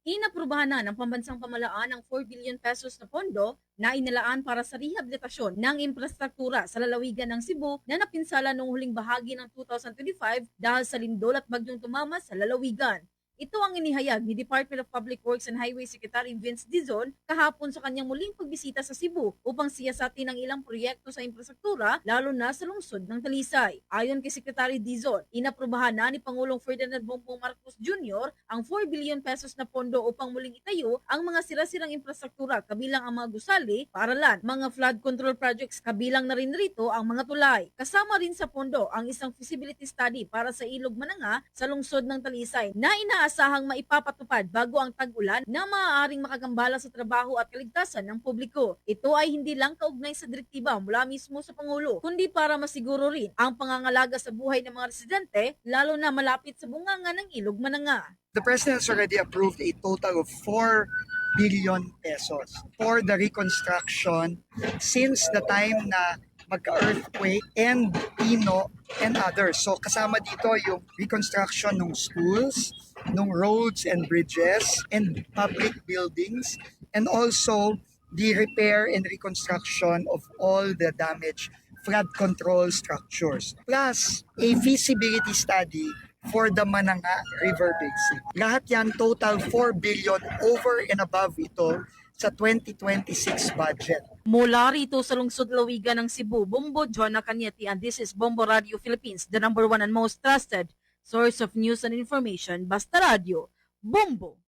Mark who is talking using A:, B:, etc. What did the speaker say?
A: Inaprubahan na ng Pambansang Pamahalaan ang 4 billion pesos na pondo na inilaan para sa rehabilitasyon ng infrastruktura sa lalawigan ng Cebu na napinsala noong huling bahagi ng 2025 dahil sa lindol at bagyong tumama sa lalawigan. Ito ang inihayag ni Department of Public Works and Highway Secretary Vince Dizon kahapon sa kanyang muling pagbisita sa Cebu upang siyasatin ang ilang proyekto sa infrastruktura lalo na sa lungsod ng Talisay. Ayon kay Secretary Dizon, inaprubahan na ni Pangulong Ferdinand Bongbong Marcos Jr. ang 4 billion pesos na pondo upang muling itayo ang mga sira-sirang infrastruktura kabilang ang mga gusali, paaralan, mga flood control projects kabilang na rin rito ang mga tulay. Kasama rin sa pondo ang isang feasibility study para sa Ilog Mananga sa lungsod ng Talisay na inaasahang maipapatupad bago ang tag-ulan na maaaring makagambala sa trabaho at kaligtasan ng publiko. Ito ay hindi lang kaugnay sa direktiba mula mismo sa Pangulo, kundi para masiguro rin ang pangangalaga sa buhay ng mga residente, lalo na malapit sa bunganga ng Ilog Mananga.
B: The President has already approved a total of 4 billion pesos for the reconstruction since the time na magka-earthquake and Pino and others. So kasama dito yung reconstruction ng schools, ng roads and bridges and public buildings, and also the repair and reconstruction of all the damaged flood control structures. Plus, a feasibility study for the Mananga River Basin. Lahat yan total 4 billion over and above ito sa 2026 budget.
A: Mula rito sa lungsod lawigan ng Cebu, Bombo Jonah Cañete, and this is Bombo Radio Philippines, the #1 and most trusted source of news and information. Basta Radio, Bombo!